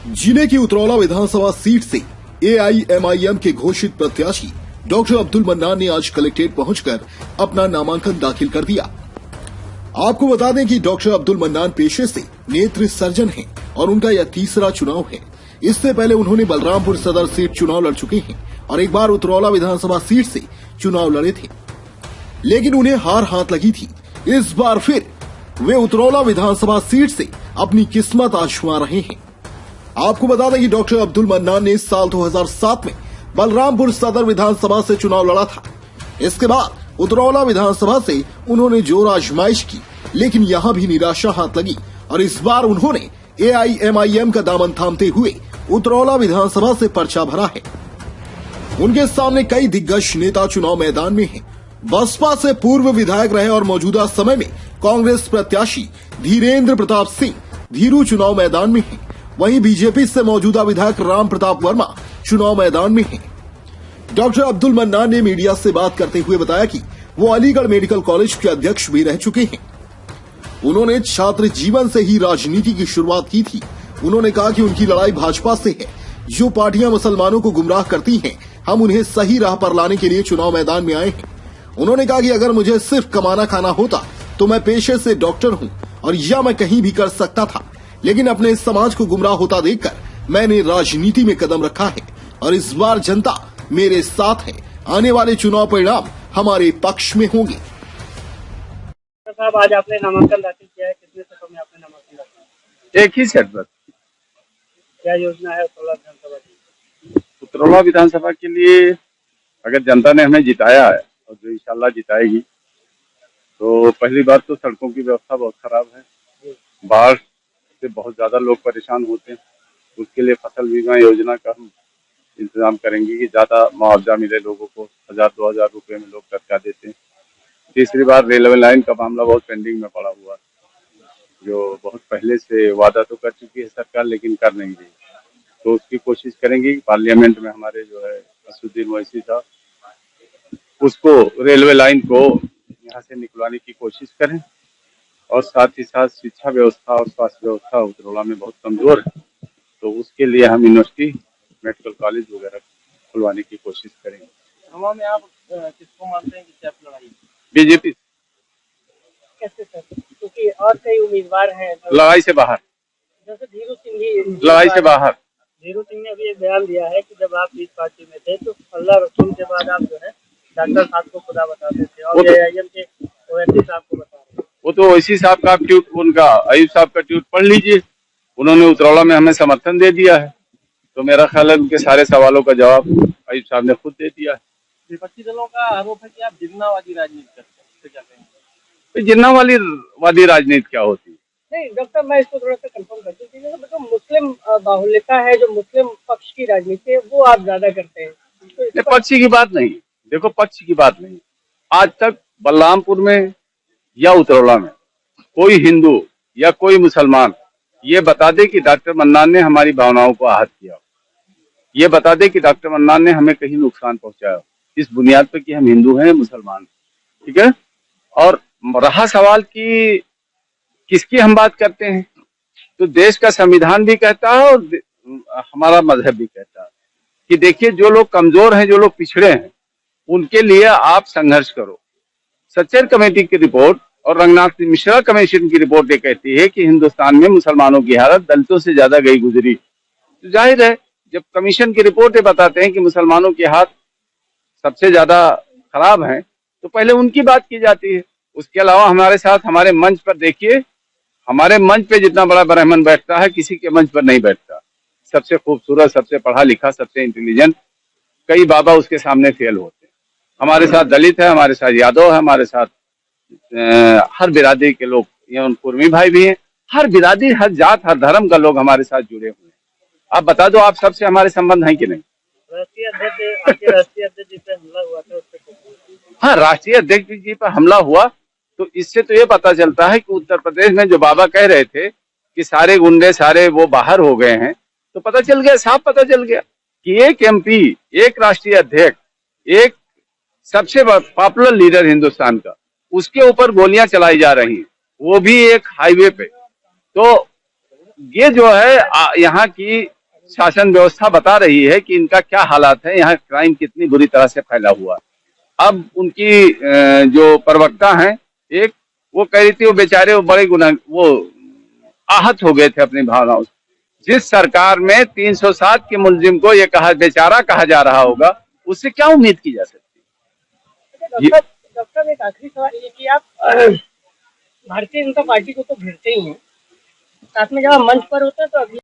जिले की उतरौला विधानसभा सीट से एआईएमआईएम के घोषित प्रत्याशी डॉक्टर अब्दुल मन्नान ने आज कलेक्ट्रेट पहुंचकर अपना नामांकन दाखिल कर दिया। आपको बता दें कि डॉक्टर अब्दुल मन्नान पेशे से नेत्र सर्जन हैं और उनका यह तीसरा चुनाव है। इससे पहले उन्होंने बलरामपुर सदर सीट चुनाव लड़ चुके हैं और एक बार उतरौला विधानसभा सीट से चुनाव लड़े थे, लेकिन उन्हें हार हाथ लगी थी। इस बार फिर वे उतरौला विधानसभा सीट से अपनी किस्मत आजमा रहे हैं। आपको बता दें कि डॉक्टर अब्दुल मन्नान ने साल 2007 में बलरामपुर सदर विधानसभा से चुनाव लड़ा था। इसके बाद उतरौला विधानसभा से उन्होंने जोर आजमाइश की, लेकिन यहां भी निराशा हाथ लगी और इस बार उन्होंने एआईएमआईएम का दामन थामते हुए उतरौला विधानसभा से पर्चा भरा है। उनके सामने कई दिग्गज नेता चुनाव मैदान में हैं। बसपा से पूर्व विधायक रहे और मौजूदा समय में कांग्रेस प्रत्याशी धीरेन्द्र प्रताप सिंह धीरू चुनाव मैदान में हैं। वहीं बीजेपी से मौजूदा विधायक राम प्रताप वर्मा चुनाव मैदान में हैं। डॉक्टर अब्दुल मन्नान ने मीडिया से बात करते हुए बताया कि वो अलीगढ़ मेडिकल कॉलेज के अध्यक्ष भी रह चुके हैं। उन्होंने छात्र जीवन से ही राजनीति की शुरुआत की थी। उन्होंने कहा कि उनकी लड़ाई भाजपा से है। जो पार्टियां मुसलमानों को गुमराह करती हैं, हम उन्हें सही राह पर लाने के लिए चुनाव मैदान में आए हैं। उन्होंने कहा कि अगर मुझे सिर्फ कमाना खाना होता तो मैं पेशे से डॉक्टर हूं और यह मैं कहीं भी कर सकता था, लेकिन अपने समाज को गुमराह होता देखकर मैंने राजनीति में कदम रखा है और इस बार जनता मेरे साथ है। आने वाले चुनाव परिणाम हमारे पक्ष में होंगे। साहब, आज आपने नामांकन दाखिल किया है, कितने सेटों में आपने नामांकन दाखिल किया? एक ही सेट पर। क्या योजना है उतरौला विधानसभा की? उतरौला विधानसभा के लिए अगर जनता ने हमें जिताया है और जो इंशाल्लाह जिताएगी, तो पहली बात तो सड़कों की व्यवस्था बहुत खराब है। बाढ़ से बहुत ज्यादा लोग परेशान होते हैं। उसके लिए फसल बीमा योजना का हम इंतजाम करेंगे कि ज्यादा मुआवजा मिले लोगों को। 1000-2000 रुपए में लोग कर्जा देते हैं। तीसरी बार रेलवे लाइन का मामला बहुत पेंडिंग में पड़ा हुआ है, जो बहुत पहले से वादा तो कर चुकी है सरकार, लेकिन कर नहीं रही। तो उसकी कोशिश करेंगे कि पार्लियामेंट में हमारे जो है असुद्दीन ओवैसी साहब उसको रेलवे लाइन को यहाँ से निकलवाने की कोशिश करें। और साथ ही साथ शिक्षा व्यवस्था और स्वास्थ्य व्यवस्था उतरौला में बहुत कमजोर है, तो उसके लिए हम यूनिवर्सिटी मेडिकल कॉलेज वगैरह खुलवाने की कोशिश करेंगे। हवा में आप किसको मानते हैं कि क्या लड़ाई? बीजेपी। कैसे सर? क्योंकि और कई उम्मीदवार हैं। लड़ाई से बाहर, जैसे धीरू सिंह भी लड़ाई से बाहर। धीरू सिंह ने अभी एक बयान दिया है कि जब आप इस पार्टी में थे तो अल्लाह रसूल के बाद आप जो है डॉक्टर साहब को खुदा बताते थे और एआईएम के ओवैसी साहब को बता रहे हैं। वो तो ओवैसी साहब का ट्वीट, उनका अयूब साहब का ट्वीट पढ़ लीजिए। उन्होंने उतरौला में हमें समर्थन दे दिया है, तो मेरा ख्याल है उनके सारे सवालों का जवाब अयूब साहब ने खुद दे दिया है। विपक्षी दलों का आरोप है कि आप जिन्नावादी राजनीति करते हैं, क्या कहेंगे? जिन्नावादी राजनीति क्या होती है? नहीं डॉक्टर, मैं इसको थोड़ा सा कंफर्म कर दूं, जो मुस्लिम बाहुल्यता है, जो मुस्लिम पक्ष की राजनीति है, वो आप ज्यादा करते हैं। तो पक्ष की बात नहीं, देखो पक्ष की बात नहीं। आज तक बलरामपुर में या उतरौला में कोई हिंदू या कोई मुसलमान ये बता दे कि डॉक्टर मन्नान ने हमारी भावनाओं को आहत किया, ये बता दे कि डॉक्टर मन्नान ने हमें कहीं नुकसान पहुंचाया, इस बुनियाद पर कि हम हिंदू हैं मुसलमान, ठीक है। और रहा सवाल कि किसकी हम बात करते हैं, तो देश का संविधान भी कहता है और हमारा मजहब भी कहता है कि देखिए, जो लोग कमजोर हैं, जो लोग पिछड़े हैं, उनके लिए आप संघर्ष करो। सच्चर कमेटी की रिपोर्ट और रंगनाथ मिश्रा कमीशन की रिपोर्ट ये कहती है कि हिंदुस्तान में मुसलमानों की हालत दलितों से ज्यादा गई गुजरी। तो जाहिर है, जब कमीशन की रिपोर्ट ये बताते हैं कि मुसलमानों की हालत सबसे ज्यादा खराब है, तो पहले उनकी बात की जाती है। उसके अलावा हमारे साथ हमारे मंच पर देखिए, हमारे मंच पे जितना बड़ा ब्राह्मण बैठता है, किसी के मंच पर नहीं बैठता। सबसे खूबसूरत, सबसे पढ़ा लिखा, सबसे इंटेलिजेंट कई बाबा उसके सामने फेल होते हैं। हमारे साथ दलित है, हमारे साथ यादव है, हमारे साथ हर बिरादरी के लोग, एवं कुर्मी भाई भी हैं। हर बिरादरी, हर जात, हर धर्म का लोग हमारे साथ जुड़े हुए हैं। आप बता दो, आप सबसे हमारे संबंध हैं कि नहीं? राष्ट्रीय अध्यक्ष जी पे हमला हुआ था, हाँ, राष्ट्रीय अध्यक्ष जी पर हमला हुआ, तो इससे तो ये पता चलता है कि उत्तर प्रदेश में जो बाबा कह रहे थे कि सारे गुंडे सारे वो बाहर हो गए हैं, तो पता चल गया, साफ पता चल गया कि एक एमपी, एक राष्ट्रीय अध्यक्ष, एक सबसे पॉपुलर लीडर हिंदुस्तान का, उसके ऊपर गोलियां चलाई जा रही हैं, वो भी एक हाईवे पे। तो ये जो है यहाँ की शासन व्यवस्था बता रही है कि इनका क्या हालात है, यहाँ क्राइम कितनी बुरी तरह से फैला हुआ है। अब उनकी जो प्रवक्ता हैं, एक वो कह रही थी वो बेचारे वो बड़े वो आहत हो गए थे अपनी भावनाओं से। जिस सरकार में 307 के मुलजिम को ये कहा बेचारा कहा जा रहा होगा, उससे क्या उम्मीद की जा सकती है? डॉक्टर एक आखिरी सवाल ये कि आप भारतीय जनता पार्टी को तो घेरते ही हैं, साथ में जब आप मंच पर होते हैं तो अभी